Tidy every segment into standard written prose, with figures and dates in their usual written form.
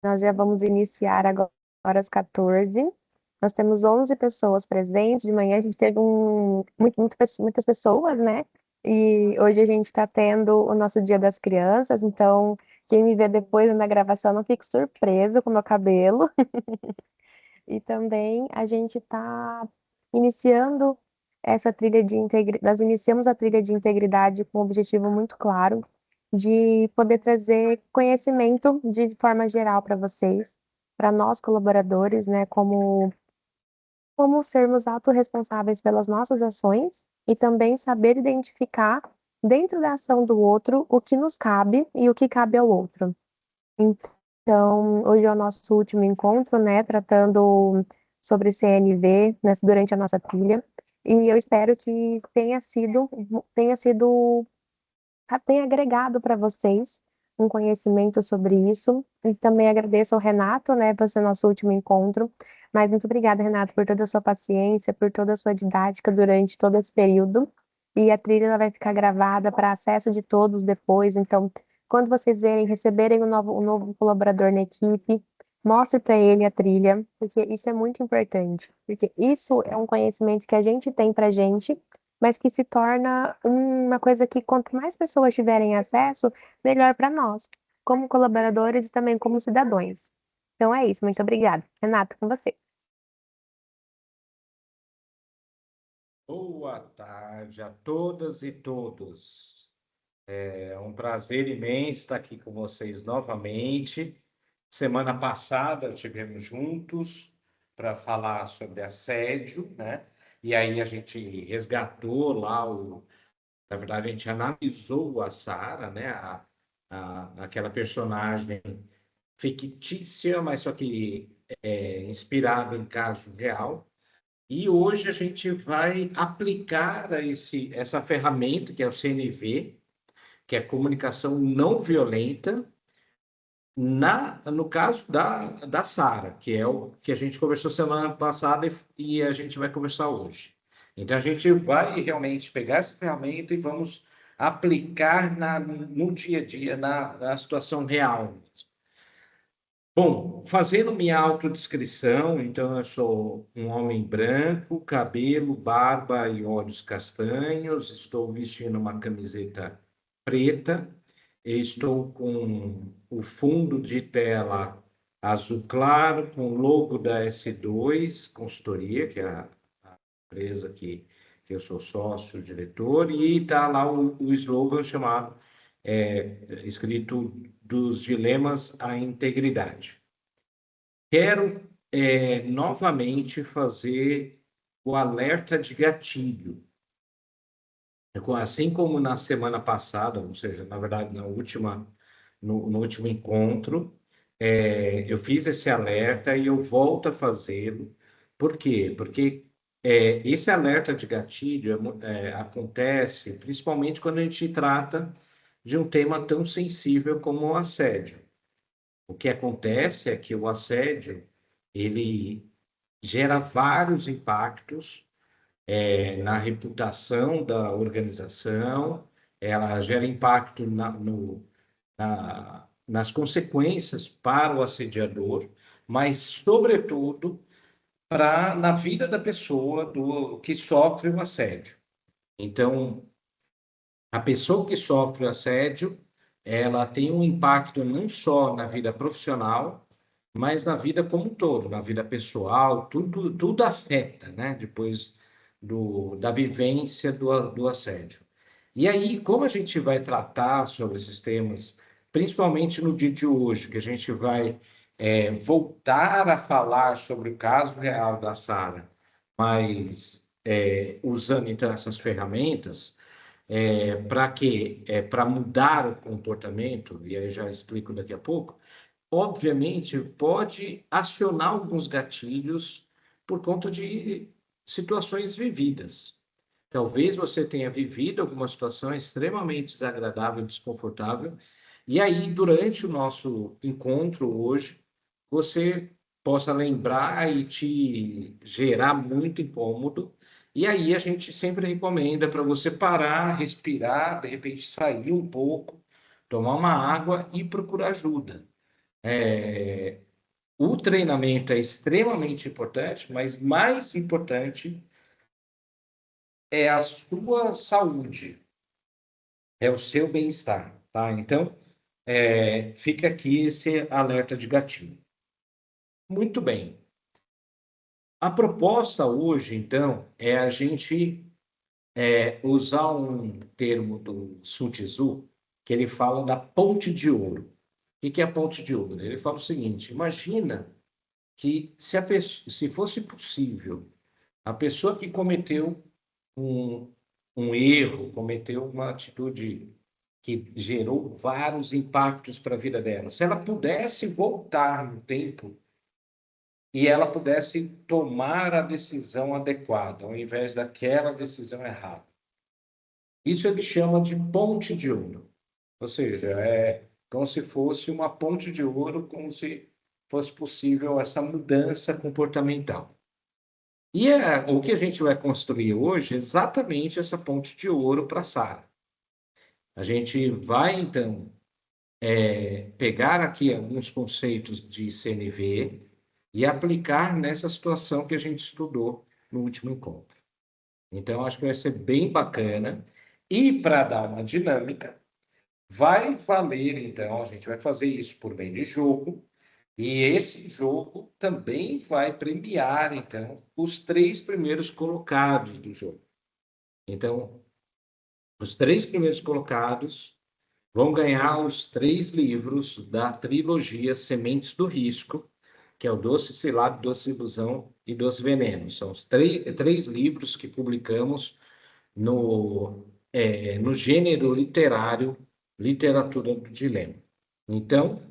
Nós já vamos iniciar agora às 14. Nós temos 11 pessoas presentes. De manhã a gente teve muitas pessoas, né? E hoje a gente está tendo o nosso Dia das Crianças. Então, quem me vê depois na gravação não fique surpreso com o meu cabelo. E também a gente está iniciando essa trilha de integridade. Nós iniciamos a trilha de integridade com um objetivo muito claro de poder trazer conhecimento de forma geral para vocês, para nós colaboradores, né, como sermos autorresponsáveis pelas nossas ações e também saber identificar dentro da ação do outro o que nos cabe e o que cabe ao outro. Então, hoje é o nosso último encontro, né, tratando sobre CNV, né, durante a nossa trilha, e eu espero que tenha agregado para vocês um conhecimento sobre isso, e também agradeço ao Renato, né, por ser nosso último encontro, mas muito obrigada, Renato, por toda a sua paciência, por toda a sua didática durante todo esse período, e a trilha ela vai ficar gravada para acesso de todos depois, então quando vocês receberem um novo colaborador na equipe, mostre para ele a trilha, porque isso é muito importante. Porque isso é um conhecimento que a gente tem para a gente, mas que se torna uma coisa que quanto mais pessoas tiverem acesso, melhor para nós, como colaboradores e também como cidadãos. Então é isso, muito obrigada. Renato, com você. Boa tarde a todas e todos. É um prazer imenso estar aqui com vocês novamente. Semana passada estivemos juntos para falar sobre assédio, né? E aí a gente resgatou lá na verdade a gente analisou a Sara, né? Aquela personagem fictícia, mas só que inspirada em caso real. E hoje a gente vai aplicar essa ferramenta, que é o CNV, que é comunicação não violenta, no caso da Sara, que é o que a gente conversou semana passada e a gente vai conversar hoje. Então a gente vai realmente pegar essa ferramenta e vamos aplicar no dia a dia, na situação real. Bom, fazendo minha autodescrição, então eu sou um homem branco, cabelo, barba e olhos castanhos, estou vestindo uma camiseta preta, estou com o fundo de tela azul claro, com o logo da S2 Consultoria, que é a empresa que eu sou sócio, diretor, e está lá o slogan chamado, escrito dos dilemas à integridade. Quero novamente fazer o alerta de gatilho. Assim como na semana passada, ou seja, na verdade, no último encontro, eu fiz esse alerta e eu volto a fazê-lo. Por quê? Porque esse alerta de gatilho acontece principalmente quando a gente trata de um tema tão sensível como o assédio. O que acontece é que o assédio, ele gera vários impactos na reputação da organização, ela gera impacto nas consequências para o assediador, mas, sobretudo, na vida da pessoa que sofre o assédio. Então, a pessoa que sofre o assédio, ela tem um impacto não só na vida profissional, mas na vida como um todo, na vida pessoal, tudo afeta, né? Depois da vivência do assédio. E aí, como a gente vai tratar sobre esses temas, principalmente no dia de hoje, que a gente vai voltar a falar sobre o caso real da Sara, mas usando então essas ferramentas, para quê? Para mudar o comportamento, e aí já explico daqui a pouco, obviamente pode acionar alguns gatilhos por conta de situações vividas. Talvez você tenha vivido alguma situação extremamente desagradável, desconfortável, e aí, durante o nosso encontro hoje, você possa lembrar e te gerar muito incômodo. E aí a gente sempre recomenda para você parar, respirar, de repente sair um pouco, tomar uma água e procurar ajuda. O treinamento é extremamente importante, mas mais importante é a sua saúde, é o seu bem-estar, tá? Então, fica aqui esse alerta de gatilho. Muito bem. A proposta hoje, então, é a gente usar um termo do Sun Tzu, que ele fala da ponte de ouro. O que é a ponte de ouro? Ele fala o seguinte: imagina que se fosse possível, a pessoa que cometeu um, um erro, cometeu uma atitude que gerou vários impactos para a vida dela, se ela pudesse voltar no tempo e ela pudesse tomar a decisão adequada, ao invés daquela decisão errada. Isso ele chama de ponte de ouro. Ou seja, é como se fosse uma ponte de ouro, como se fosse possível essa mudança comportamental. E o que a gente vai construir hoje é exatamente essa ponte de ouro para a Sara. A gente vai, então, pegar aqui alguns conceitos de CNV e aplicar nessa situação que a gente estudou no último encontro. Então, acho que vai ser bem bacana. E para dar uma dinâmica, vai valer, então, a gente vai fazer isso por meio de jogo, e esse jogo também vai premiar, então, os 3 primeiros colocados do jogo. Então, os 3 primeiros colocados vão ganhar os 3 livros da trilogia Sementes do Risco, que é o Doce Cilado, Doce Ilusão e Doce Veneno. São os 3 livros que publicamos no gênero literário, literatura do dilema. Então,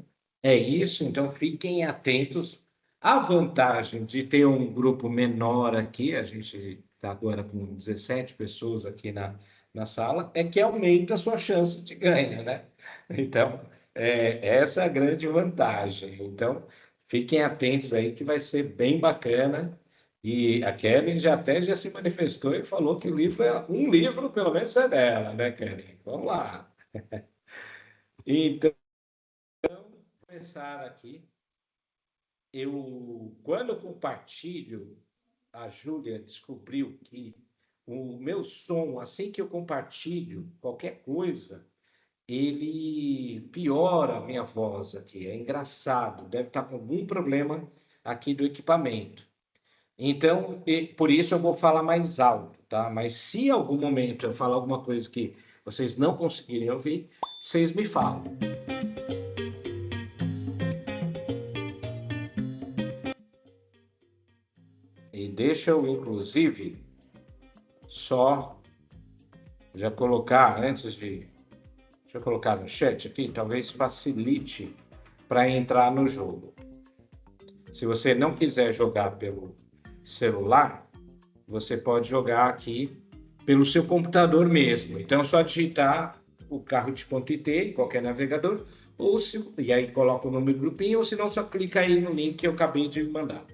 é isso. Então, fiquem atentos. A vantagem de ter um grupo menor aqui, a gente está agora com 17 pessoas aqui na sala, é que aumenta a sua chance de ganho, né? Então, essa é a grande vantagem. Então, fiquem atentos aí que vai ser bem bacana. E a Kelly já se manifestou e falou que o livro um livro, pelo menos, é dela, né, Kelly? Vamos lá. Então, começar aqui. Quando eu compartilho, a Júlia descobriu que o meu som, assim que eu compartilho qualquer coisa, ele piora a minha voz aqui. É engraçado, deve estar com algum problema aqui do equipamento. Então, por isso eu vou falar mais alto, tá? Mas se em algum momento eu falar alguma coisa que vocês não conseguirem ouvir, vocês me falam. E deixa eu, inclusive, só já colocar, antes de... Deixa eu colocar no chat aqui, talvez facilite para entrar no jogo. Se você não quiser jogar pelo celular, você pode jogar aqui pelo seu computador mesmo. Então, é só digitar o carro.it em qualquer navegador, e aí coloca o nome do grupinho, ou se não, só clica aí no link que eu acabei de mandar.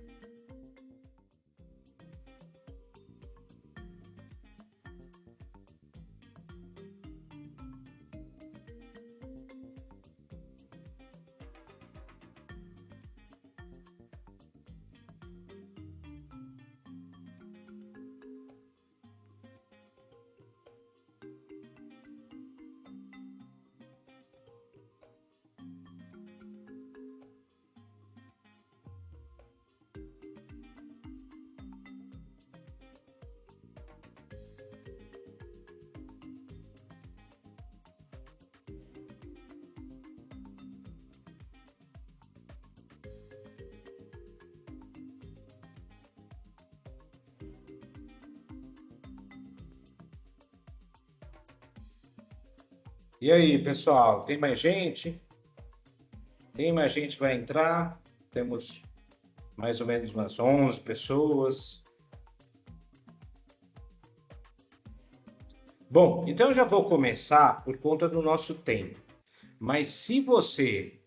E aí, pessoal, tem mais gente? Tem mais gente que vai entrar? Temos mais ou menos umas 11 pessoas. Bom, então eu já vou começar por conta do nosso tempo. Mas se você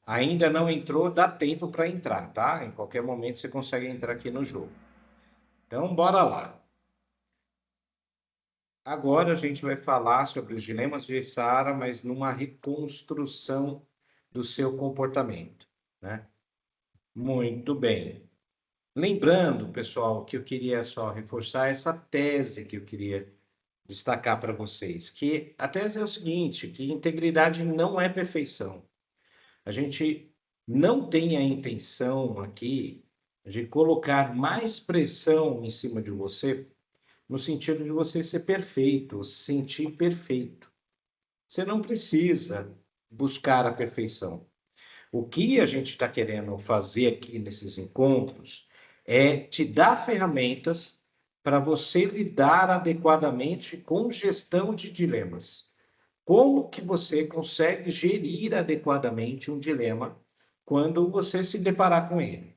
ainda não entrou, dá tempo para entrar, tá? Em qualquer momento você consegue entrar aqui no jogo. Então, bora lá. Agora a gente vai falar sobre os dilemas de Sara, mas numa reconstrução do seu comportamento. né? Muito bem. Lembrando, pessoal, que eu queria só reforçar essa tese que eu queria destacar para vocês, que a tese é o seguinte, que integridade não é perfeição. A gente não tem a intenção aqui de colocar mais pressão em cima de você, no sentido de você ser perfeito, se sentir perfeito. Você não precisa buscar a perfeição. O que a gente está querendo fazer aqui nesses encontros é te dar ferramentas para você lidar adequadamente com gestão de dilemas. Como que você consegue gerir adequadamente um dilema quando você se deparar com ele?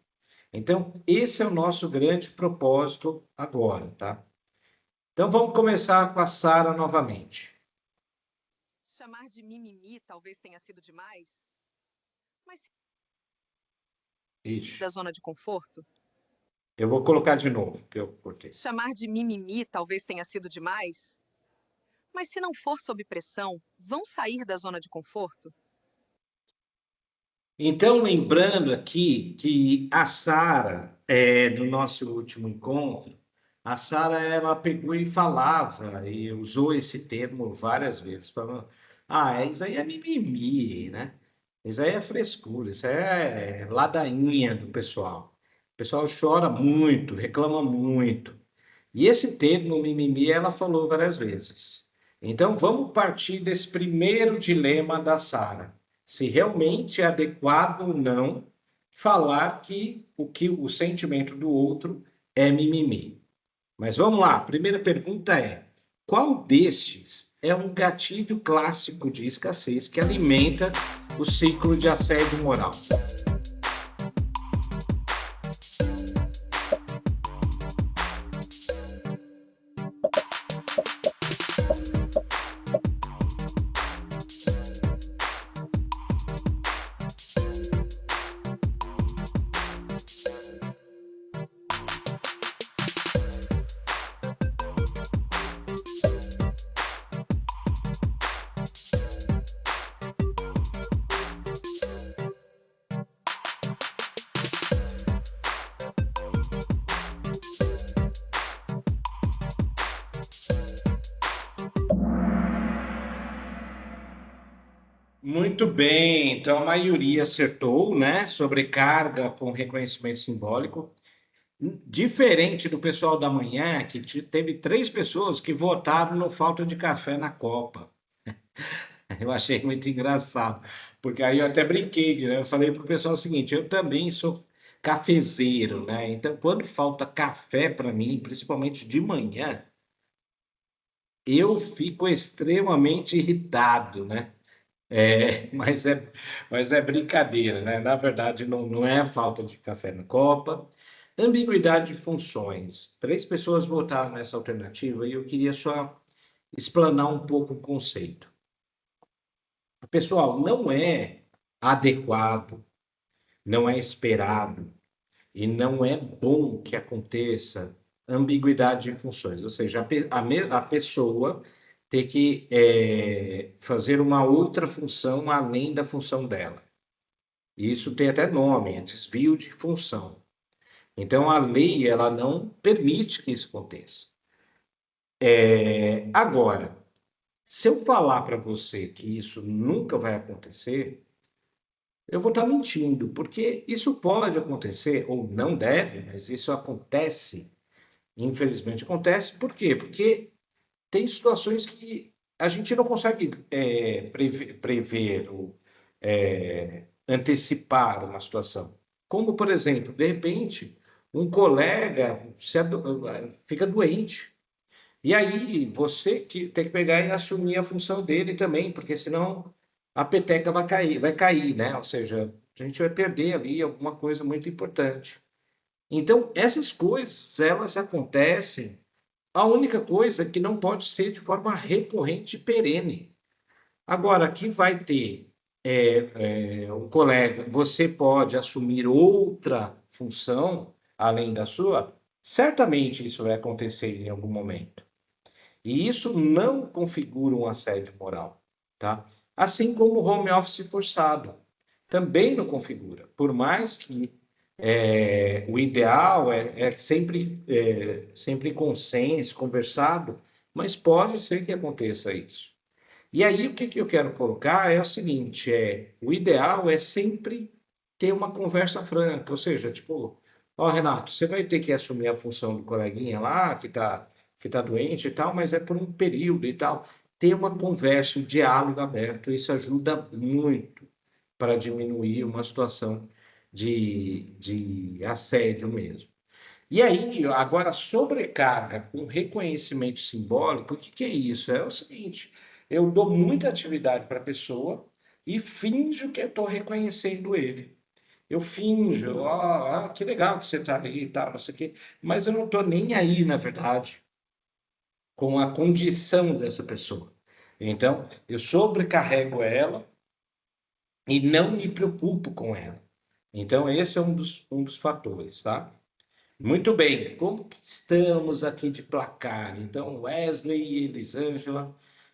Então, esse é o nosso grande propósito agora, tá? Então, vamos começar com a Sara novamente. Chamar de mimimi talvez tenha sido demais, mas Ixi, da zona de conforto? eu vou colocar de novo, que eu cortei. Chamar de mimimi talvez tenha sido demais, mas se não for sob pressão, vão sair da zona de conforto? Então, lembrando aqui que a Sara, no nosso último encontro, a Sara ela pegou e falava, e usou esse termo várias vezes, falando, isso aí é mimimi, né? Isso aí é frescura, isso aí é ladainha do pessoal. O pessoal chora muito, reclama muito. E esse termo mimimi ela falou várias vezes. Então vamos partir desse primeiro dilema da Sara. Se realmente é adequado ou não falar que o sentimento do outro é mimimi. Mas vamos lá, a primeira pergunta é: qual destes é um gatilho clássico de escassez que alimenta o ciclo de assédio moral? Muito bem, então a maioria acertou, né? Sobrecarga com reconhecimento simbólico. Diferente do pessoal da manhã, que teve 3 pessoas que votaram no falta de café na Copa. Eu achei muito engraçado, porque aí eu até brinquei, né? Eu falei para o pessoal o seguinte: eu também sou cafezeiro, né? Então, quando falta café para mim, principalmente de manhã, eu fico extremamente irritado, né? É, mas é brincadeira, né? Na verdade, não é a falta de café na copa. Ambiguidade de funções. 3 pessoas votaram nessa alternativa e eu queria só explanar um pouco o conceito. Pessoal, não é adequado, não é esperado e não é bom que aconteça ambiguidade de funções, ou seja, a pessoa ter que fazer uma outra função além da função dela. Isso tem até nome, é desvio de função. Então, a lei ela não permite que isso aconteça. Agora, se eu falar para você que isso nunca vai acontecer, eu vou estar mentindo, porque isso pode acontecer, ou não deve, mas isso acontece, infelizmente acontece. Por quê? Porque tem situações que a gente não consegue prever ou antecipar uma situação. Como, por exemplo, de repente, um colega fica doente. E aí você que tem que pegar e assumir a função dele também, porque senão a peteca vai cair, né? Ou seja, a gente vai perder ali alguma coisa muito importante. Então, essas coisas, elas acontecem. A única coisa é que não pode ser de forma recorrente e perene. Agora, aqui vai ter um colega, você pode assumir outra função além da sua? Certamente isso vai acontecer em algum momento. E isso não configura um assédio moral, tá? Assim como o home office forçado. também não configura. Por mais que o ideal é sempre consenso, conversado, mas pode ser que aconteça isso. E aí, o que eu quero colocar é o seguinte, o ideal é sempre ter uma conversa franca, ou seja, tipo, ó, Renato, você vai ter que assumir a função do coleguinha lá, que tá doente e tal, mas é por um período e tal. Ter uma conversa, um diálogo aberto, isso ajuda muito para diminuir uma situação de assédio mesmo. E aí, agora, sobrecarga com reconhecimento simbólico, o que é isso? É o seguinte, eu dou muita atividade para a pessoa e finjo que eu estou reconhecendo ele. Eu finjo, que legal que você está ali e tal, não sei o quê, mas eu não estou nem aí, na verdade, com a condição dessa pessoa. Então, eu sobrecarrego ela e não me preocupo com ela. Então, esse é um dos fatores, tá? Muito bem, como que estamos aqui de placar? Então, Wesley, Elisângela,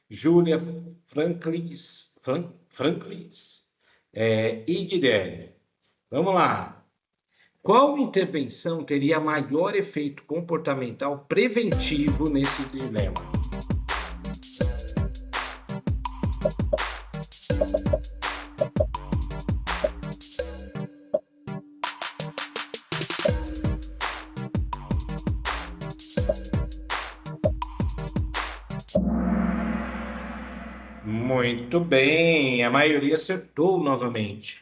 Júlia, Franklins, e Guilherme. Vamos lá. Qual intervenção teria maior efeito comportamental preventivo nesse dilema? Muito bem, a maioria acertou novamente.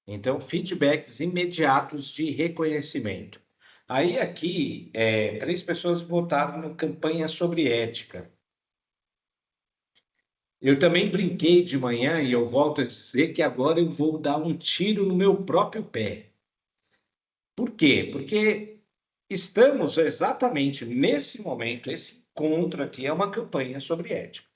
Então, feedbacks imediatos de reconhecimento. Aí, aqui, 3 pessoas votaram na campanha sobre ética. Eu também brinquei de manhã e eu volto a dizer que agora eu vou dar um tiro no meu próprio pé. Por quê? Porque estamos exatamente nesse momento, esse encontro aqui é uma campanha sobre ética.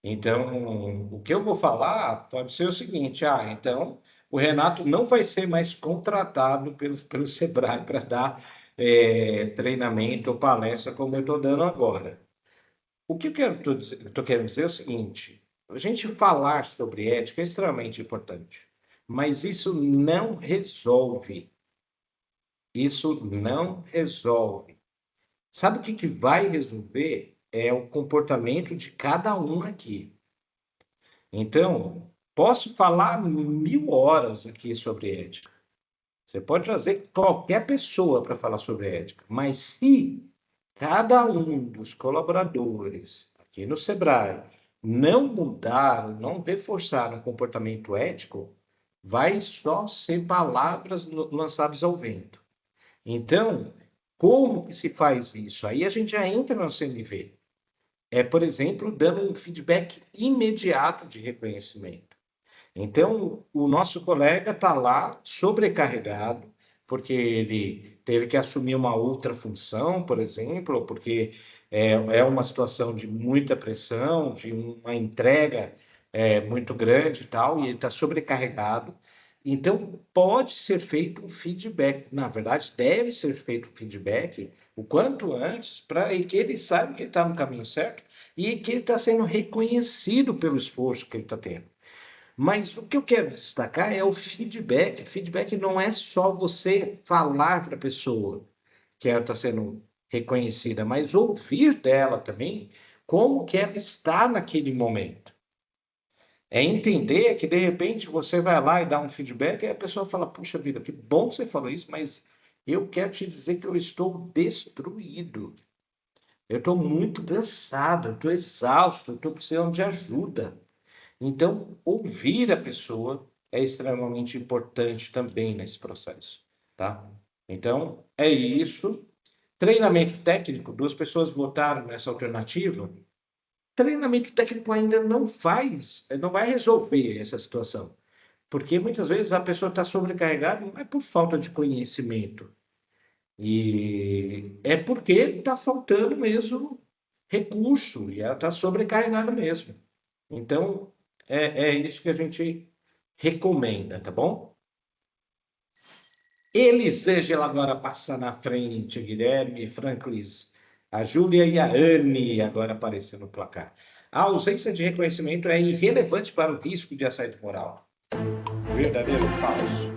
Então, o que eu vou falar pode ser o seguinte: então o Renato não vai ser mais contratado pelo Sebrae para dar treinamento ou palestra como eu estou dando agora. O que eu estou querendo dizer é o seguinte: a gente falar sobre ética é extremamente importante, mas isso não resolve. Isso não resolve. Sabe o que vai resolver? É o comportamento de cada um aqui. Então, posso falar 1000 horas aqui sobre ética. Você pode trazer qualquer pessoa para falar sobre ética, mas se cada um dos colaboradores aqui no Sebrae não mudar, não reforçar um comportamento ético, vai só ser palavras lançadas ao vento. Então, como que se faz isso? Aí a gente já entra no CNV. Por exemplo, dando um feedback imediato de reconhecimento. Então, o nosso colega está lá sobrecarregado, porque ele teve que assumir uma outra função, por exemplo, ou porque é uma situação de muita pressão, de uma entrega muito grande e tal, e ele está sobrecarregado. Então, pode ser feito um feedback, na verdade, deve ser feito um feedback o quanto antes, para que ele saiba que ele está no caminho certo e que ele está sendo reconhecido pelo esforço que ele está tendo. Mas o que eu quero destacar é o feedback. Feedback não é só você falar para a pessoa que ela está sendo reconhecida, mas ouvir dela também como que ela está naquele momento. É entender que, de repente, você vai lá e dá um feedback e a pessoa fala, puxa vida, que bom que você falou isso, mas eu quero te dizer que eu estou destruído. Eu estou muito cansado, eu estou exausto, eu estou precisando de ajuda. Então, ouvir a pessoa é extremamente importante também nesse processo, tá? Então, é isso. Treinamento técnico, 2 pessoas votaram nessa alternativa. Treinamento técnico ainda não vai resolver essa situação, porque muitas vezes a pessoa está sobrecarregada não é por falta de conhecimento, e é porque está faltando mesmo recurso, e ela está sobrecarregada mesmo. Então, é isso que a gente recomenda, tá bom? Elisângela agora passa na frente, Guilherme, Franklis, a Júlia e a Anne agora aparecendo no placar. A ausência de reconhecimento é irrelevante para o risco de assédio moral. verdadeiro ou falso?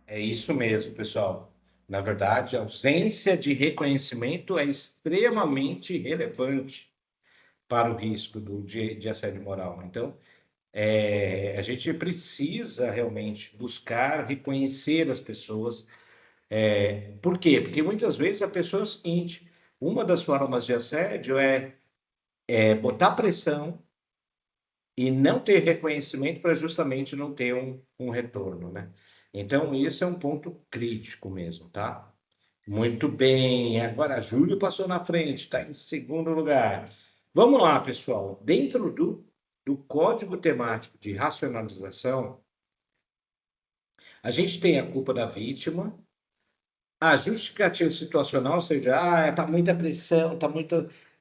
É isso mesmo, pessoal. Na verdade, a ausência de reconhecimento é extremamente relevante para o risco de assédio moral. Então, a gente precisa realmente buscar reconhecer as pessoas. Por quê? Porque muitas vezes a pessoa é o seguinte: uma das formas de assédio é botar pressão e não ter reconhecimento para justamente não ter um retorno, né? Então, isso é um ponto crítico mesmo, tá? Muito bem. Agora, Júlio passou na frente, está em segundo lugar. Vamos lá, pessoal. Dentro do código temático de racionalização, a gente tem a culpa da vítima, a justificativa situacional, ou seja, tá muita pressão, tá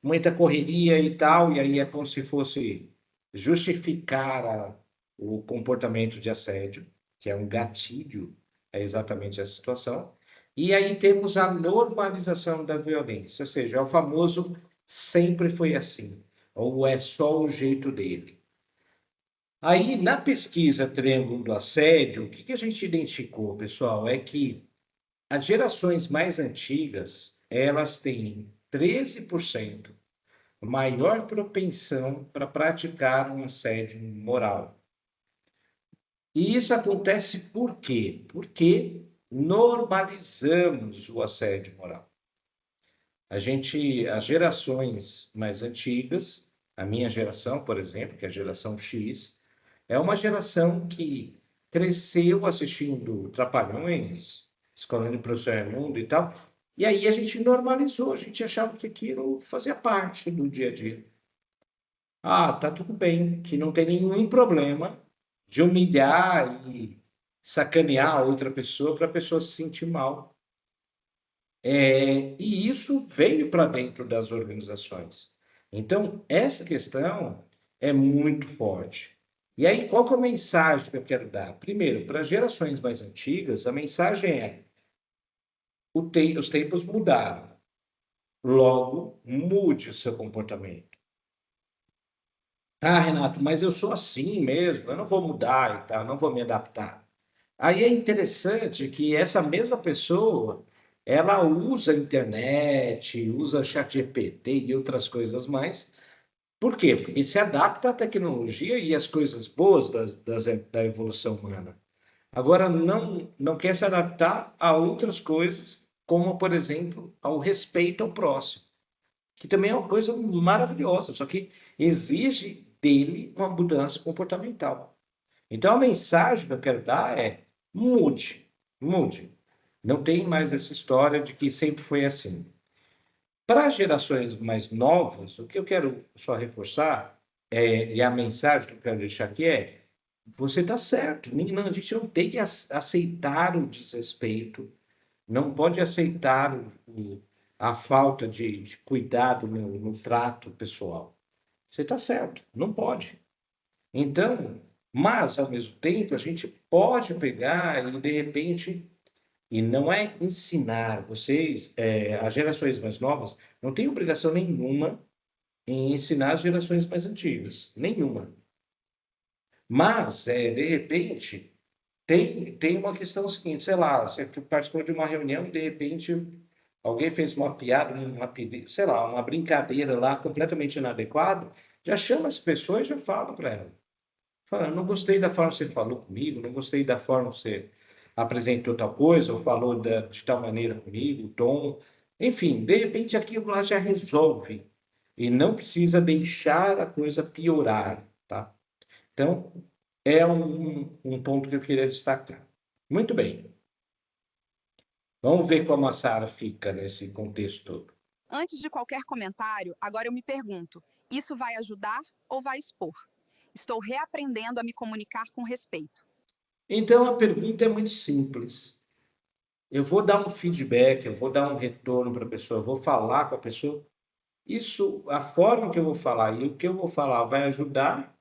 muita correria e tal, e aí é como se fosse justificar o comportamento de assédio, que é um gatilho, é exatamente essa situação. E aí temos a normalização da violência, ou seja, é o famoso sempre foi assim, ou é só o jeito dele. Aí, na pesquisa Triângulo do Assédio, o que a gente identificou, pessoal, é que as gerações mais antigas, elas têm 13% maior propensão para praticar um assédio moral. E isso acontece por quê? Porque normalizamos o assédio moral. As gerações mais antigas, a minha geração, por exemplo, que é a geração X, é uma geração que cresceu assistindo Trapalhões, Escola de Professor Raimundo e tal, e aí a gente normalizou, a gente achava que aquilo fazia parte do dia a dia. Tá tudo bem, que não tem nenhum problema de humilhar e sacanear a outra pessoa para a pessoa se sentir mal. E isso veio para dentro das organizações. Então, essa questão é muito forte. E aí, qual que é a mensagem que eu quero dar? Primeiro, para as gerações mais antigas, a mensagem é: os tempos mudaram. Logo, mude o seu comportamento. Renato, mas eu sou assim mesmo, eu não vou mudar e tal, não vou me adaptar. Aí é interessante que essa mesma pessoa, ela usa a internet, usa chat GPT e outras coisas mais. Por quê? Porque se adapta à tecnologia e às coisas boas da evolução humana. Agora, não quer se adaptar a outras coisas, como, por exemplo, ao respeito ao próximo, que também é uma coisa maravilhosa, só que exige dele uma mudança comportamental. Então, a mensagem que eu quero dar é: mude, mude. Não tem mais essa história de que sempre foi assim. Para as gerações mais novas, o que eu quero só reforçar, e a mensagem que eu quero deixar aqui é: você está certo, a gente não tem que aceitar o desrespeito, não pode aceitar a falta de cuidado no trato pessoal. Você está certo, não pode. Então, mas, ao mesmo tempo, a gente pode pegar e, de repente, e não é ensinar vocês, as gerações mais novas, não tem obrigação nenhuma em ensinar as gerações mais antigas, nenhuma. Mas, de repente, tem uma questão seguinte, sei lá, você participou de uma reunião e, de repente, alguém fez uma piada, sei lá, uma brincadeira lá completamente inadequada, já chama as pessoas e já fala para ela. Fala: não gostei da forma que você falou comigo, não gostei da forma que você apresentou tal coisa, ou falou de tal maneira comigo, o tom. Enfim, de repente aquilo lá já resolve e não precisa deixar a coisa piorar, tá? Então, é um ponto que eu queria destacar. Muito bem. Vamos ver como a Sara fica nesse contexto todo. Antes de qualquer comentário, agora eu me pergunto: isso vai ajudar ou vai expor? Estou reaprendendo a me comunicar com respeito. Então, a pergunta é muito simples. eu vou dar um feedback, eu vou dar um retorno para a pessoa, eu vou falar com a pessoa. Isso, a forma que eu vou falar e o que eu vou falar vai ajudar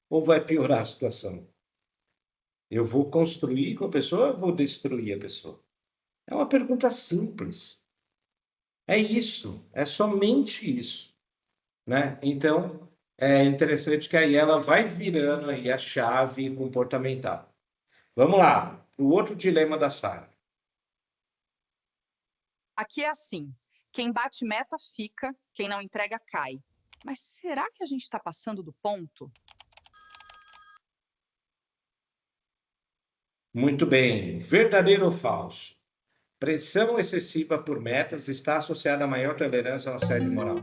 ou vai piorar a situação? Eu vou construir com a pessoa ou eu vou destruir a pessoa? É uma pergunta simples. É isso, é somente isso, né? Então, é interessante que aí ela vai virando aí a chave comportamental. Vamos lá, o outro dilema da Sara. Aqui é assim: quem bate meta fica, quem não entrega cai. Mas será que a gente está passando do ponto? Muito bem, verdadeiro ou falso? Pressão excessiva por metas está associada a maior tolerância ao assédio moral.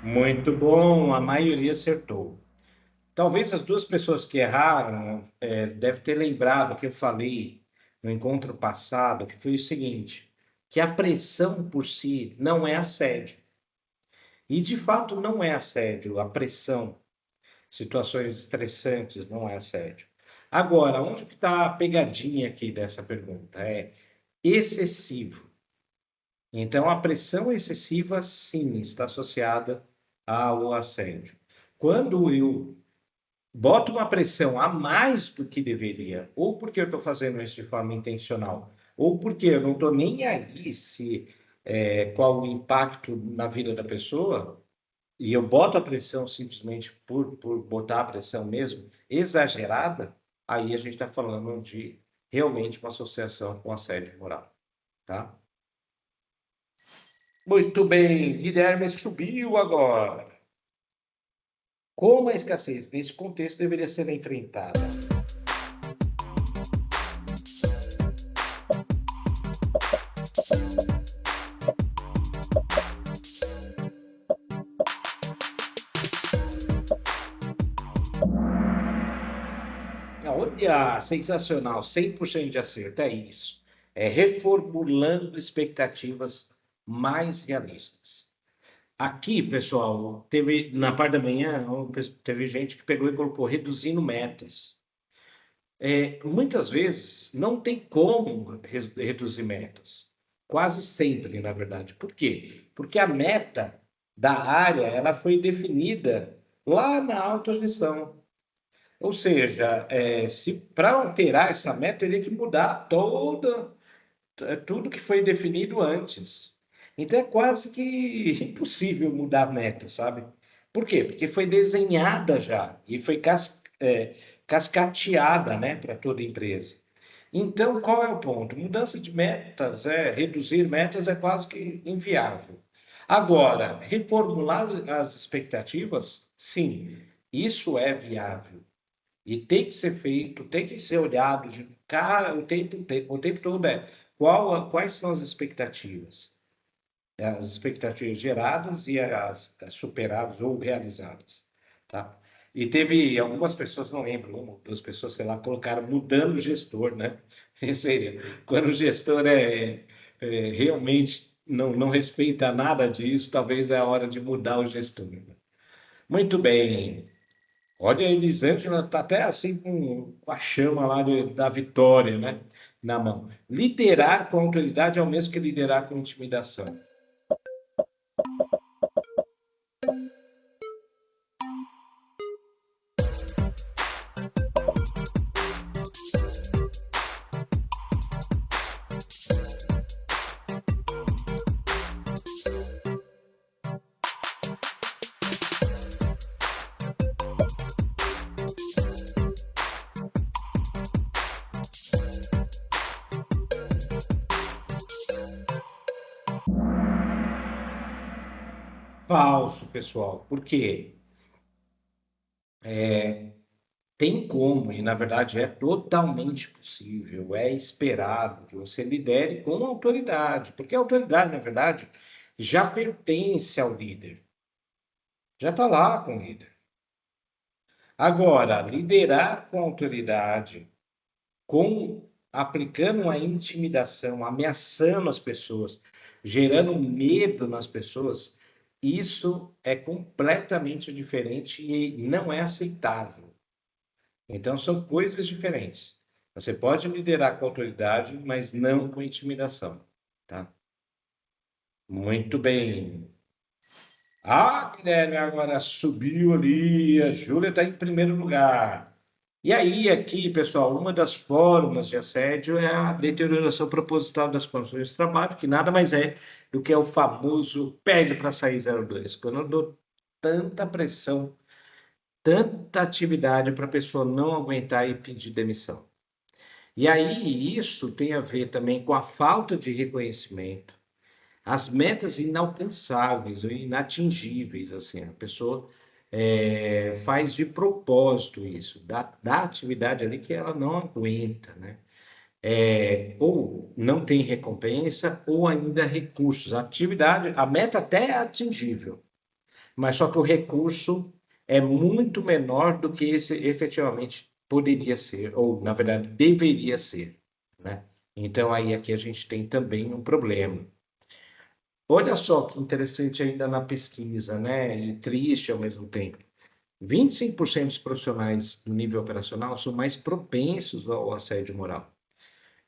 Muito bom, a maioria acertou. Talvez as duas pessoas que erraram devem ter lembrado que eu falei no encontro passado, que foi o seguinte, que a pressão por si não é assédio. E de fato não é assédio, a pressão, situações estressantes não é assédio. Agora, onde que está a pegadinha aqui dessa pergunta? É excessivo. Então, a pressão excessiva, sim, está associada ao assédio. Quando eu boto uma pressão a mais do que deveria, ou porque eu estou fazendo isso de forma intencional, ou porque eu não estou nem aí se qual o impacto na vida da pessoa, e eu boto a pressão simplesmente por botar a pressão mesmo, exagerada, aí a gente está falando de realmente uma associação com assédio moral, tá? Muito bem, Guilherme subiu agora. Como a escassez nesse contexto deveria ser enfrentada? Olha, sensacional, 100% de acerto, é isso. É reformulando expectativas mais realistas. Aqui, pessoal, teve na parte da manhã, teve gente que pegou e colocou reduzindo metas. Muitas vezes não tem como reduzir metas. Quase sempre, na verdade. Por quê? Porque a meta da área ela foi definida lá na autogestão. Ou seja, se para alterar essa meta, teria que mudar tudo que foi definido antes. Então é quase que impossível mudar a meta, sabe? Por quê? Porque foi desenhada já e foi cascateada, né, para toda empresa. Então, qual é o ponto? Mudança de metas, reduzir metas é quase que inviável. Agora, reformular as expectativas, sim, isso é viável. E tem que ser feito, tem que ser olhado de cara o tempo todo quais são as expectativas? As expectativas geradas e as superadas ou realizadas, tá? E teve algumas pessoas, não lembro, uma ou duas pessoas, sei lá, colocaram mudando o gestor, né? Ou seja, quando o gestor realmente não respeita nada disso, talvez é a hora de mudar o gestor. Muito bem. Olha, a Elisângela está até assim com a chama lá da vitória, né? Na mão. Liderar com autoridade é o mesmo que liderar com intimidação. Falso, pessoal. Por quê? Tem como, e na verdade é totalmente possível, é esperado que você lidere com autoridade, porque a autoridade, na verdade, já pertence ao líder. Já está lá com o líder. Agora, liderar com autoridade, aplicando a intimidação, ameaçando as pessoas, gerando medo nas pessoas, isso é completamente diferente e não é aceitável. Então, são coisas diferentes. Você pode liderar com autoridade, mas não com intimidação, tá? Muito bem. Ah, Guilherme agora subiu ali, a Júlia está em primeiro lugar. E aí, aqui, pessoal, uma das formas de assédio é a deterioração proposital das condições de trabalho, que nada mais é do que o famoso pede para sair 02. Quando eu dou tanta pressão, tanta atividade para a pessoa não aguentar e pedir demissão. E aí, isso tem a ver também com a falta de reconhecimento, as metas inalcançáveis ou inatingíveis, assim, a pessoa faz de propósito isso, da atividade ali que ela não aguenta, né? Ou não tem recompensa, ou ainda recursos. A atividade, a meta até é atingível, mas só que o recurso é muito menor do que esse efetivamente poderia ser, ou na verdade deveria ser, né? Então aí aqui a gente tem também um problema. Olha só que interessante ainda na pesquisa, né? E triste ao mesmo tempo. 25% dos profissionais do nível operacional são mais propensos ao assédio moral.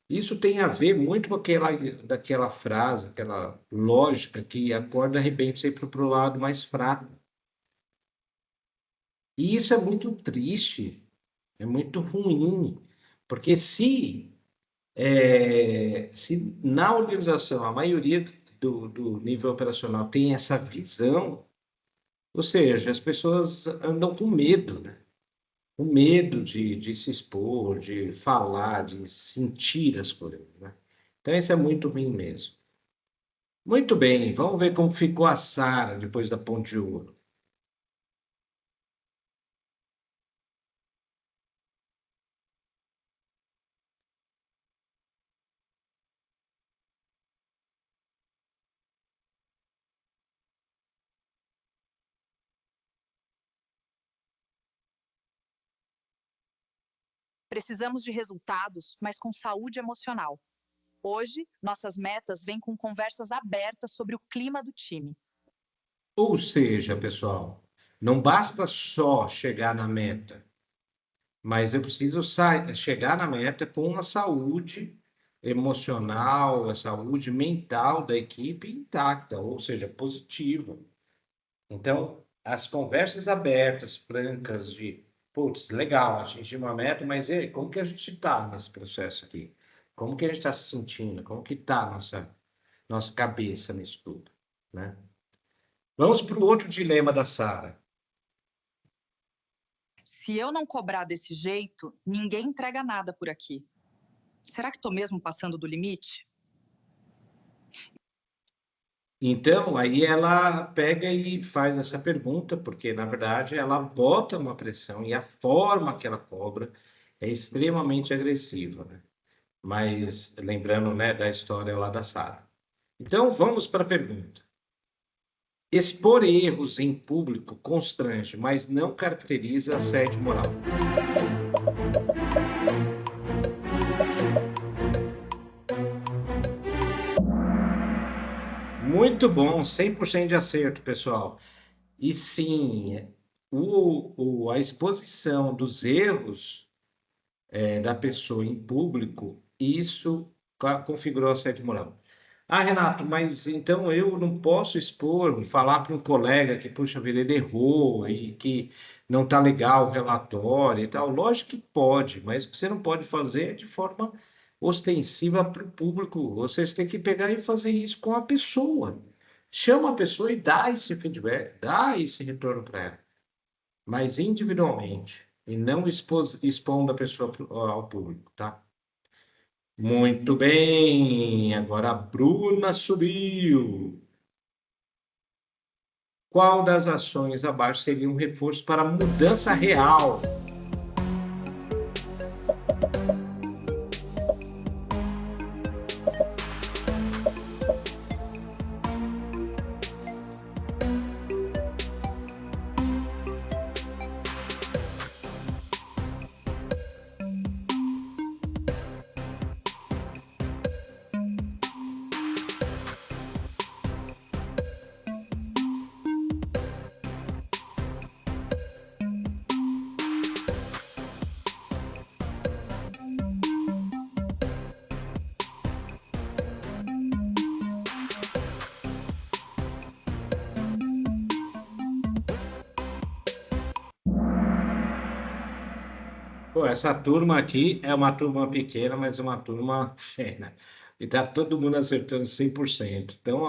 Isso tem a ver muito com daquela frase, aquela lógica que a corda arrebenta sempre para o lado mais fraco. E isso é muito triste, é muito ruim, porque se na organização a maioria do nível operacional tem essa visão, ou seja, as pessoas andam com medo, né? Com medo de se expor, de falar, de sentir as coisas, né? Então, isso é muito ruim mesmo. Muito bem, vamos ver como ficou a Sara depois da Ponte de Ouro. Precisamos de resultados, mas com saúde emocional. Hoje, nossas metas vêm com conversas abertas sobre o clima do time. Ou seja, pessoal, não basta só chegar na meta, mas eu preciso chegar na meta com a saúde emocional, a saúde mental da equipe intacta, ou seja, positiva. Então, as conversas abertas, francas, de, putz, legal, atingir uma meta, mas e aí, como que a gente está nesse processo aqui? Como que a gente está se sentindo? Como que está a nossa cabeça nisso tudo, né? Vamos para o outro dilema da Sara. Se eu não cobrar desse jeito, ninguém entrega nada por aqui. Será que estou mesmo passando do limite? Então, aí ela pega e faz essa pergunta, porque, na verdade, ela bota uma pressão e a forma que ela cobra é extremamente agressiva, né? Mas, lembrando, né, da história lá da Sara. Então, vamos para a pergunta. Expor erros em público constrange, mas não caracteriza assédio moral. Muito bom, 100% de acerto, pessoal. E sim, a exposição dos erros da pessoa em público, isso configurou assédio moral. Ah, Renato, mas então eu não posso expor, falar para um colega que, puxa vida, ele errou e que não está legal o relatório e tal. Lógico que pode, mas o que você não pode fazer é de forma ostensiva para o público. Vocês têm que pegar e fazer isso com a pessoa. Chama a pessoa e dá esse feedback, dá esse retorno para ela, mas individualmente, e não expondo a pessoa ao público, tá? Muito bem, agora a Bruna subiu. Qual das ações abaixo seria um reforço para a mudança real? Pô, essa turma aqui é uma turma pequena, mas uma turma fera. E tá todo mundo acertando 100%. Então,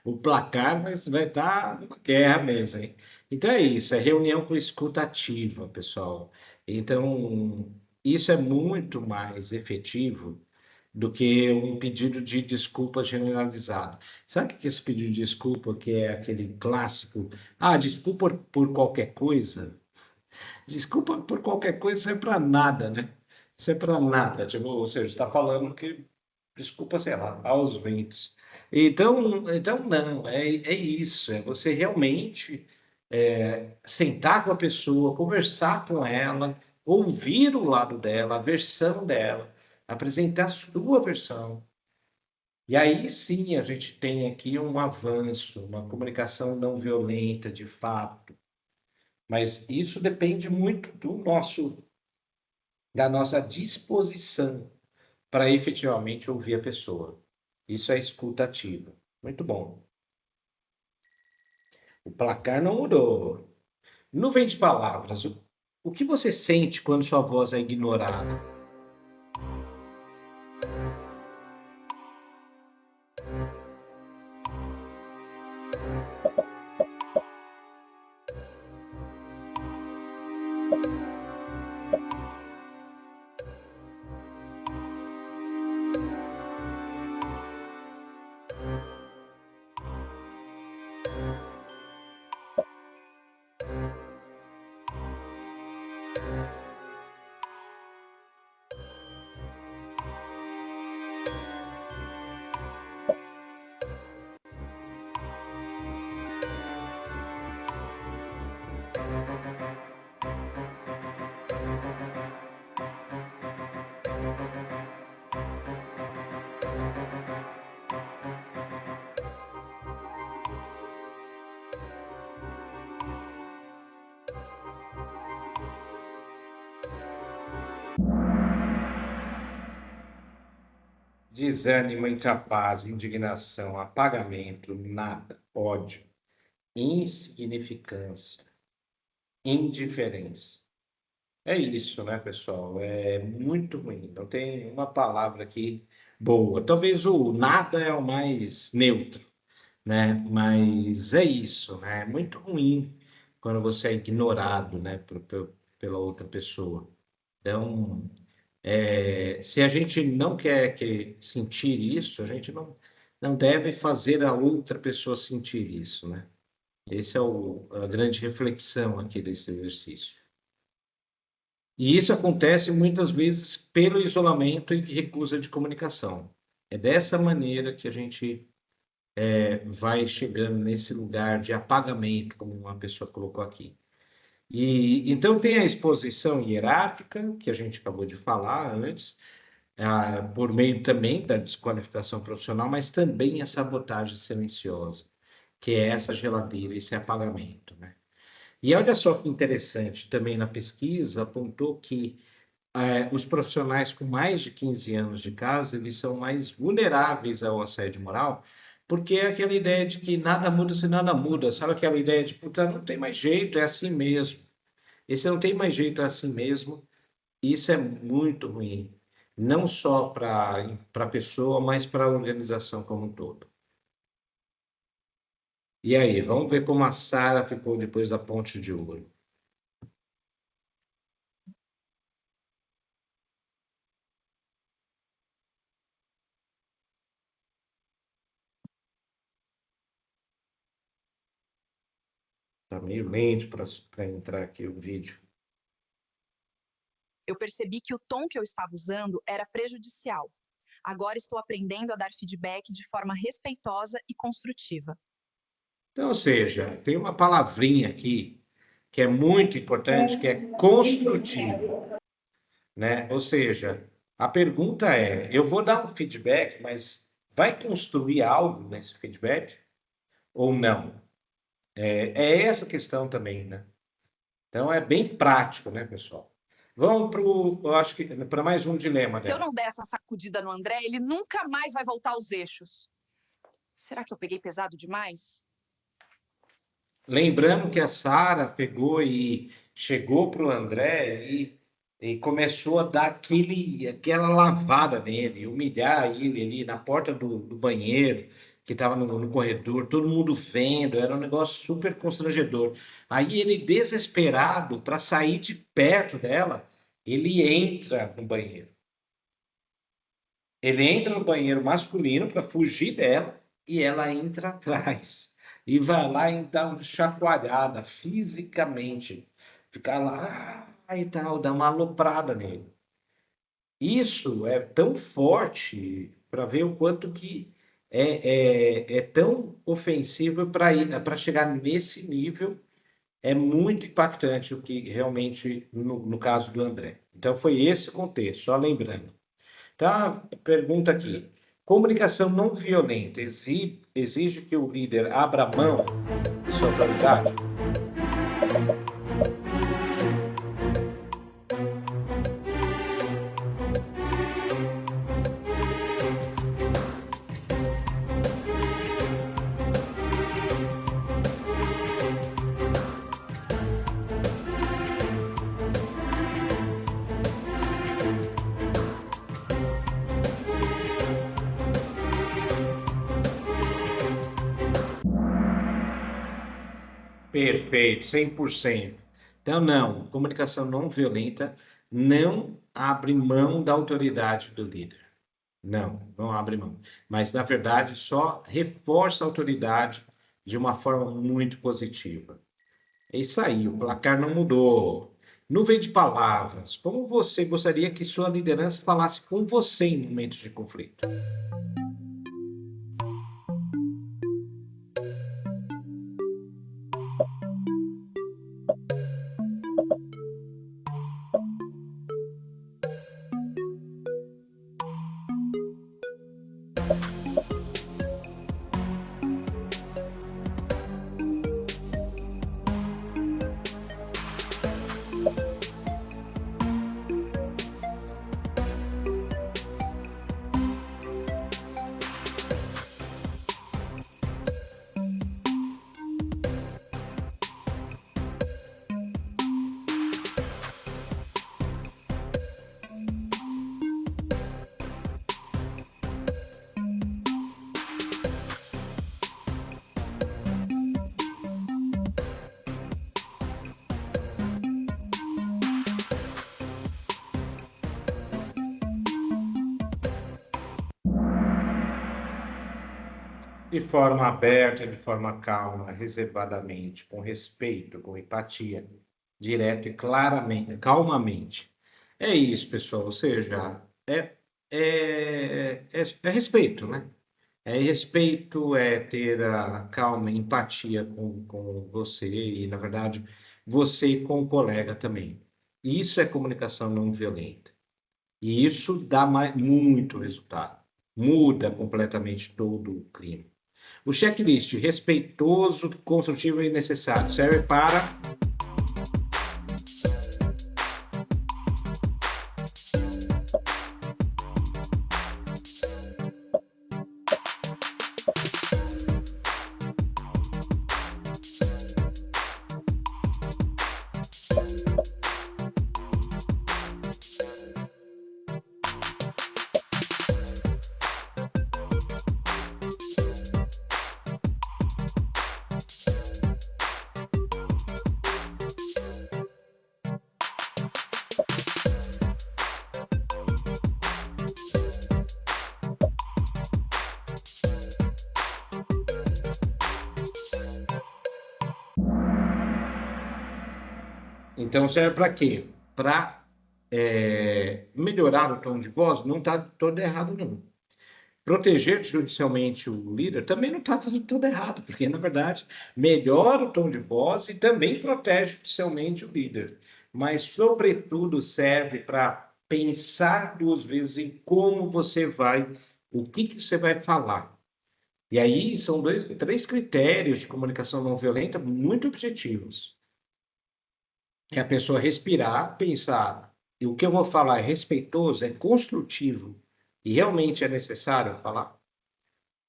o placar vai estar uma guerra mesmo, hein? Então é isso, é reunião com escuta ativa, pessoal. Então, isso é muito mais efetivo do que um pedido de desculpa generalizado. Sabe o que é esse pedido de desculpa, que é aquele clássico? Ah, desculpa por qualquer coisa. Desculpa por qualquer coisa, isso é para nada, né? Isso é para nada. Tipo, ou seja, está falando que desculpa, sei lá, aos ventos. Então não, é isso. É você realmente sentar com a pessoa, conversar com ela, ouvir o lado dela, a versão dela, apresentar a sua versão. E aí sim a gente tem aqui um avanço, uma comunicação não violenta de fato. Mas isso depende muito da nossa disposição para efetivamente ouvir a pessoa. Isso é escuta ativa. Muito bom. O placar não mudou. Nuvem de palavras. O que você sente quando sua voz é ignorada? Desânimo, incapaz, indignação, apagamento, nada, ódio, insignificância, indiferença. É isso, né, pessoal? É muito ruim. Não tem uma palavra aqui boa. Talvez o nada é o mais neutro, né? Mas é isso, né? É muito ruim quando você é ignorado, né, pela outra pessoa. Então, se a gente não quer sentir isso, a gente não deve fazer a outra pessoa sentir isso, né? Esse é a grande reflexão aqui desse exercício. E isso acontece muitas vezes pelo isolamento e recusa de comunicação. É dessa maneira que a gente vai chegando nesse lugar de apagamento, como uma pessoa colocou aqui. E então tem a exposição hierárquica, que a gente acabou de falar antes, por meio também da desqualificação profissional, mas também a sabotagem silenciosa, que é essa geladeira, esse apagamento, né? E olha só que interessante, também na pesquisa apontou que os profissionais com mais de 15 anos de casa, eles são mais vulneráveis ao assédio moral, porque é aquela ideia de que nada muda se nada muda, sabe aquela ideia de, puta, não tem mais jeito, é assim mesmo. Esse não tem mais jeito, é assim mesmo. Isso é muito ruim, não só para a pessoa, mas para a organização como um todo. E aí, vamos ver como a Sara ficou depois da Ponte de Ouro. Está meio lento para entrar aqui o vídeo. Eu percebi que o tom que eu estava usando era prejudicial. Agora estou aprendendo a dar feedback de forma respeitosa e construtiva. Então, ou seja, tem uma palavrinha aqui que é muito importante, que é construtivo, né? Ou seja, a pergunta é: eu vou dar um feedback, mas vai construir algo nesse feedback ou não? É essa questão também, né? Então é bem prático, né, pessoal? Vamos para eu acho que para mais um dilema Se eu dela. não der essa sacudida no André, ele nunca mais vai voltar aos eixos. Será que eu peguei pesado demais? Lembrando que a Sara pegou e chegou para o André e e começou a dar aquela lavada nele, humilhar ele ali na porta do banheiro, que estava no corredor, todo mundo vendo, era um negócio super constrangedor. Aí ele, desesperado para sair de perto dela, ele entra no banheiro. Ele entra no banheiro masculino para fugir dela e ela entra atrás. E vai lá e dá uma chacoalhada fisicamente. Ficar lá e tal, dá uma aloprada nele. Isso é tão forte para ver o quanto que é tão ofensivo para chegar nesse nível. É muito impactante o que realmente, no caso do André. Então, foi esse o contexto, só lembrando. Então, pergunta aqui. Comunicação não violenta exige que o líder abra mão de sua autoridade? Perfeito, 100%. Então, não, comunicação não violenta não abre mão da autoridade do líder. Não abre mão. Mas, na verdade, só reforça a autoridade de uma forma muito positiva. É isso aí, o placar não mudou. Nuvem de palavras. Como você gostaria que sua liderança falasse com você em momentos de conflito? De forma aberta, de forma calma, reservadamente, com respeito, com empatia, direto e claramente, calmamente. É isso, pessoal. Ou seja, é respeito, né? É respeito, é ter a calma, empatia com você e, na verdade, você com o colega também. Isso é comunicação não violenta. E isso dá muito resultado. Muda completamente todo o clima. O checklist respeitoso, construtivo e necessário serve para Então, serve para quê? Para melhorar o tom de voz, não está todo errado, não. Proteger judicialmente o líder também não está tudo errado, porque, na verdade, melhora o tom de voz e também protege judicialmente o líder. Mas, sobretudo, serve para pensar duas vezes em como você vai, o que você vai falar. E aí são três critérios de comunicação não violenta muito objetivos. É a pessoa respirar, pensar, e o que eu vou falar é respeitoso, é construtivo, e realmente é necessário falar.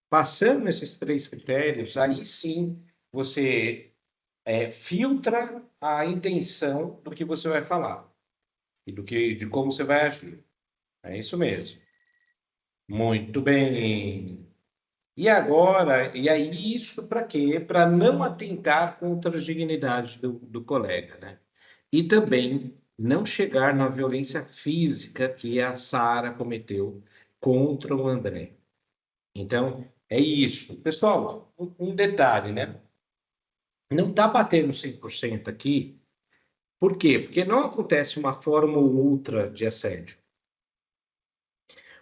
Passando nesses três critérios, aí sim você filtra a intenção do que você vai falar. e de como você vai agir. É isso mesmo. Muito bem. E agora, e aí isso para quê? Para não atentar contra a dignidade do colega, né? E também não chegar na violência física que a Sara cometeu contra o André. Então, é isso. Pessoal, um detalhe, né? Não está batendo 100% aqui. Por quê? Porque não acontece uma forma ou outra de assédio.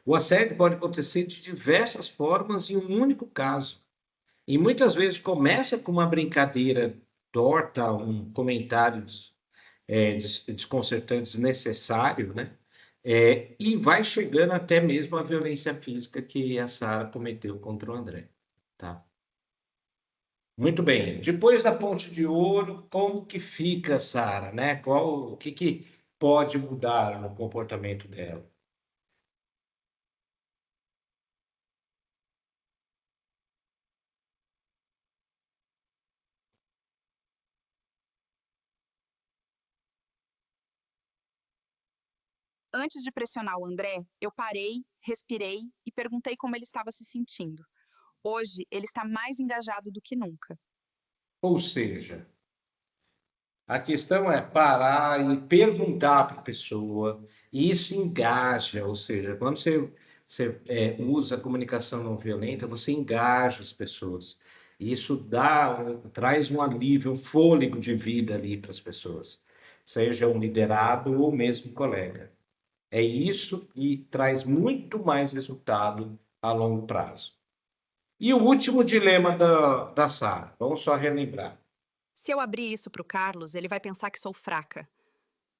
O assédio pode acontecer de diversas formas em um único caso. E muitas vezes começa com uma brincadeira torta, um comentário desconcertante, desnecessário, né? E vai chegando até mesmo a violência física que a Sara cometeu contra o André, tá? Muito bem. Depois da Ponte de Ouro, como que fica a Sara, né? O que pode mudar no comportamento dela? Antes de pressionar o André, eu parei, respirei e perguntei como ele estava se sentindo. Hoje, ele está mais engajado do que nunca. Ou seja, a questão é parar e perguntar para a pessoa, e isso engaja, ou seja, quando você usa a comunicação não violenta, você engaja as pessoas. E isso traz um alívio, um fôlego de vida ali para as pessoas, seja um liderado ou mesmo um colega. É isso que traz muito mais resultado a longo prazo. E o último dilema da Sara, vamos só relembrar. Se eu abrir isso para o Carlos, ele vai pensar que sou fraca.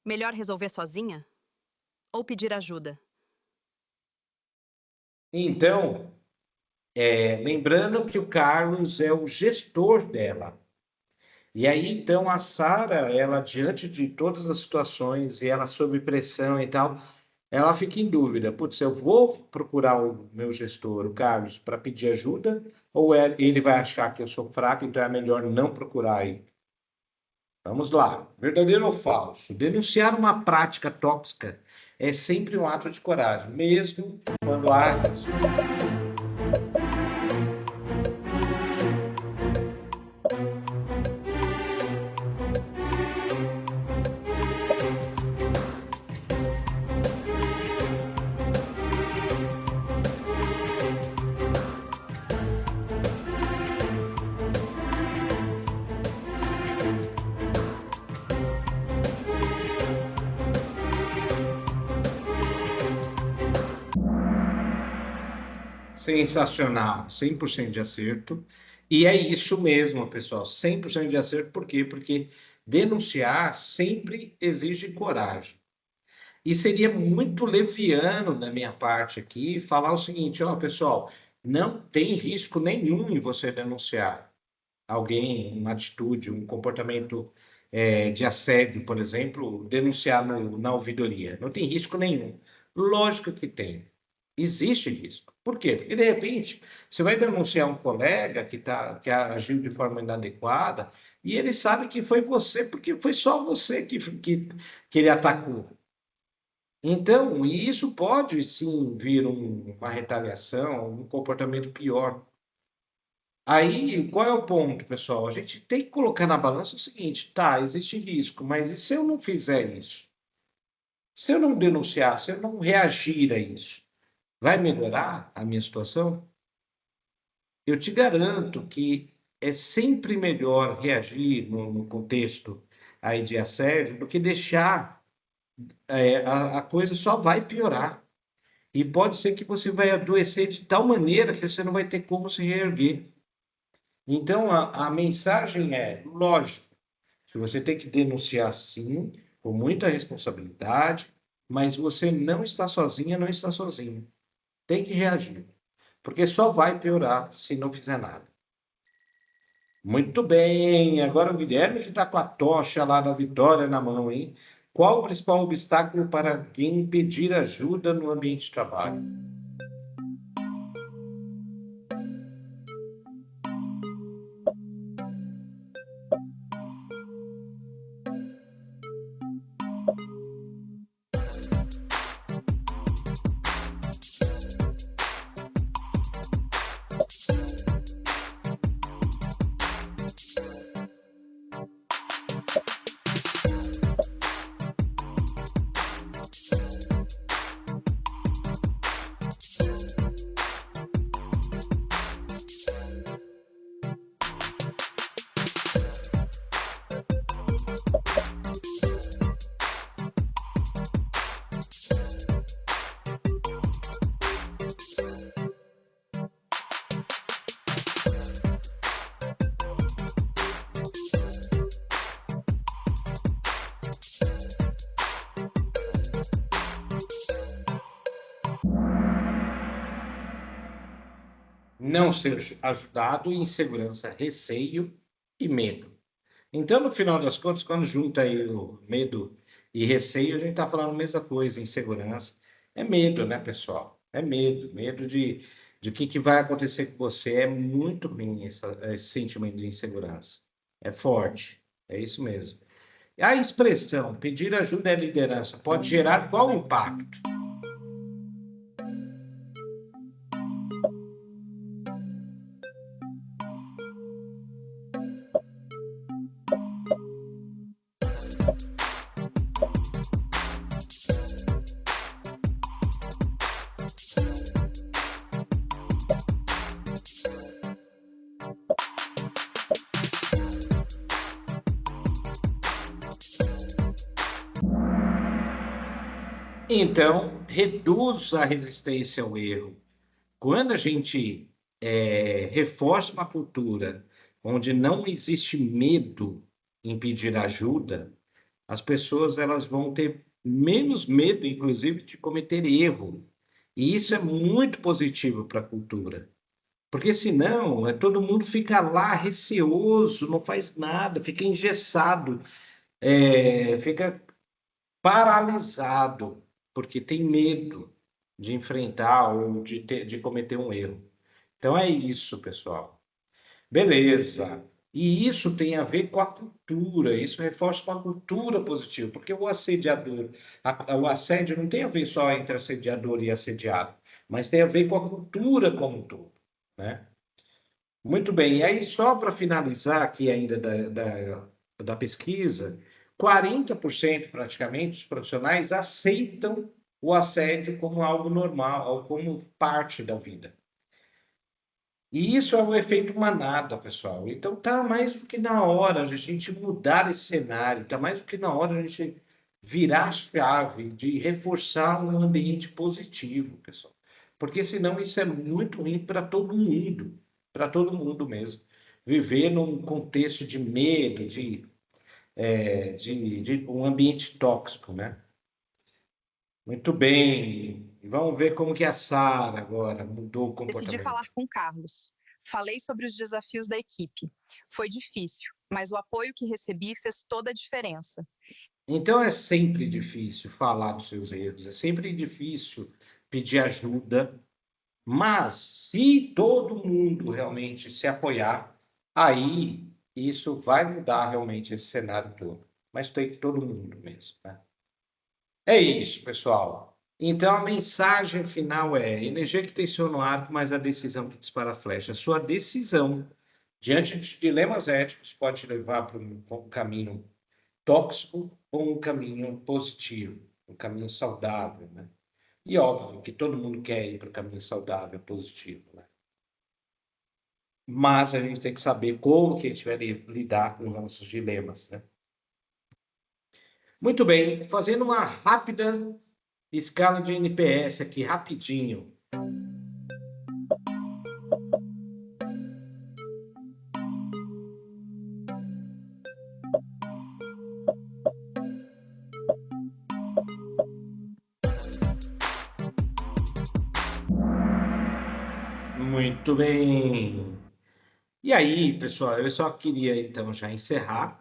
Melhor resolver sozinha? Ou pedir ajuda? Então, lembrando que o Carlos é o gestor dela. E aí, então, a Sara, ela, diante de todas as situações, e ela sob pressão e tal, ela fica em dúvida. Putz, eu vou procurar o meu gestor, o Carlos, para pedir ajuda, ou ele vai achar que eu sou fraco, então é melhor não procurar ele? Vamos lá. Verdadeiro ou falso? Denunciar uma prática tóxica é sempre um ato de coragem, mesmo quando há risco. Sensacional, 100% de acerto. E é isso mesmo, pessoal, 100% de acerto. Por quê? Porque denunciar sempre exige coragem. E seria muito leviano da minha parte aqui falar o seguinte, ó, pessoal, não tem risco nenhum em você denunciar alguém, uma atitude, um comportamento de assédio, por exemplo, denunciar na ouvidoria. Não tem risco nenhum. Lógico que tem. Existe risco. Por quê? Porque, de repente, você vai denunciar um colega que agiu de forma inadequada e ele sabe que foi você, porque foi só você que ele atacou. Então, isso pode sim vir uma retaliação, um comportamento pior. Aí, qual é o ponto, pessoal? A gente tem que colocar na balança o seguinte: tá, existe risco, mas e se eu não fizer isso? Se eu não denunciar, se eu não reagir a isso, vai melhorar a minha situação? Eu te garanto que é sempre melhor reagir no contexto aí de assédio do que deixar a coisa só vai piorar. E pode ser que você vai adoecer de tal maneira que você não vai ter como se reerguer. Então, a mensagem é, lógico, que você tem que denunciar sim, com muita responsabilidade, mas você não está sozinha, não está sozinho. Tem que reagir, porque só vai piorar se não fizer nada. Muito bem, agora o Guilherme que está com a tocha lá da vitória na mão, hein? Qual o principal obstáculo para quem pedir ajuda no ambiente de trabalho? não ser ajudado, insegurança, receio e medo. Então, no final das contas, quando junta aí o medo e receio, a gente está falando a mesma coisa, insegurança. É medo, né, pessoal? É medo, medo de o que vai acontecer com você. É muito ruim esse sentimento de insegurança. É forte, é isso mesmo. A expressão pedir ajuda à liderança pode gerar qual impacto? Então, reduz a resistência ao erro. Quando a gente reforça uma cultura onde não existe medo em pedir ajuda, as pessoas elas vão ter menos medo, inclusive, de cometer erro. E isso é muito positivo para a cultura. Porque senão, todo mundo fica lá receoso, não faz nada, fica engessado, fica paralisado, porque tem medo de enfrentar ou de cometer um erro. Então é isso, pessoal. Beleza. E isso tem a ver com a cultura, isso reforça uma cultura positiva, porque o assediador, o assédio não tem a ver só entre assediador e assediado, mas tem a ver com a cultura como um todo, né? Muito bem, e aí só para finalizar aqui ainda da pesquisa, 40% praticamente dos profissionais aceitam o assédio como algo normal, ou como parte da vida. E isso é um efeito manada, pessoal. Então tá mais do que na hora de a gente mudar esse cenário, tá mais do que na hora de a gente virar a chave, de reforçar um ambiente positivo, pessoal. Porque senão isso é muito ruim para todo mundo mesmo. Viver num contexto de medo, de um ambiente tóxico, né? Muito bem. Vamos ver como que a Sara agora mudou o Decidi comportamento. falar com Carlos. Falei sobre os desafios da equipe. Foi difícil, mas o apoio que recebi fez toda a diferença. Então é sempre difícil falar dos seus erros, é sempre difícil pedir ajuda, mas se todo mundo realmente se apoiar, aí isso vai mudar realmente esse cenário todo. Mas tem que todo mundo mesmo, né? É isso, pessoal. Então a mensagem final é: energia que tensiona o arco, mas a decisão que dispara a flecha. Sua decisão diante de dilemas éticos pode te levar para um caminho tóxico ou um caminho positivo, um caminho saudável, né? E óbvio que todo mundo quer ir para o caminho saudável, positivo, né? Mas a gente tem que saber como que a gente vai lidar com os nossos dilemas, né? Muito bem, fazendo uma rápida escala de NPS aqui, rapidinho. Muito bem. E aí, pessoal, eu só queria então já encerrar,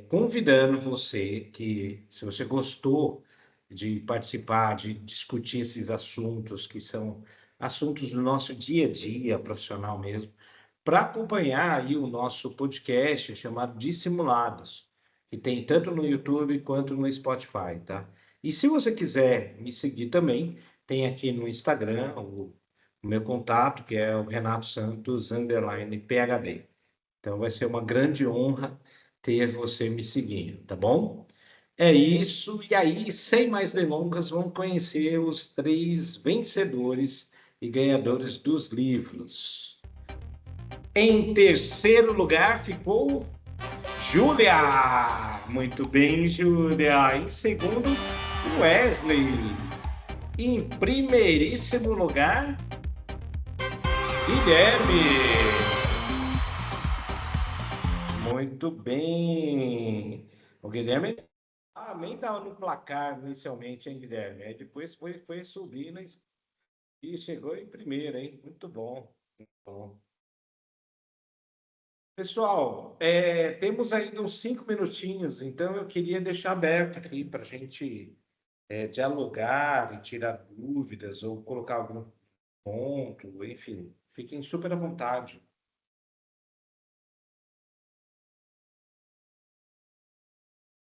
convidando você que, se você gostou de participar, de discutir esses assuntos que são assuntos do nosso dia a dia, profissional mesmo, para acompanhar aí o nosso podcast chamado Dissimulados, que tem tanto no YouTube quanto no Spotify, tá? E se você quiser me seguir também, tem aqui no Instagram o meu contato, que é o Renato Santos, _PhD. Então vai ser uma grande honra ter você me seguindo, tá bom? É isso, e aí, sem mais delongas, vamos conhecer os 3 vencedores e ganhadores dos livros. Em terceiro lugar ficou Júlia. Muito bem, Júlia. Em segundo, Wesley. Em primeiríssimo lugar, Guilherme. Muito bem. O Guilherme nem estava no placar inicialmente, hein, Guilherme? Aí depois foi subir na E chegou em primeira, hein? Muito bom. Muito bom. Pessoal, temos ainda uns 5 minutinhos, então eu queria deixar aberto aqui para a gente dialogar e tirar dúvidas ou colocar algum ponto, enfim, fiquem super à vontade.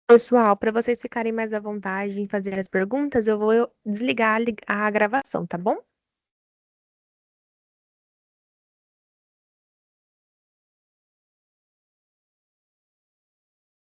Pessoal, para vocês ficarem mais à vontade em fazer as perguntas, eu vou desligar a gravação, tá bom?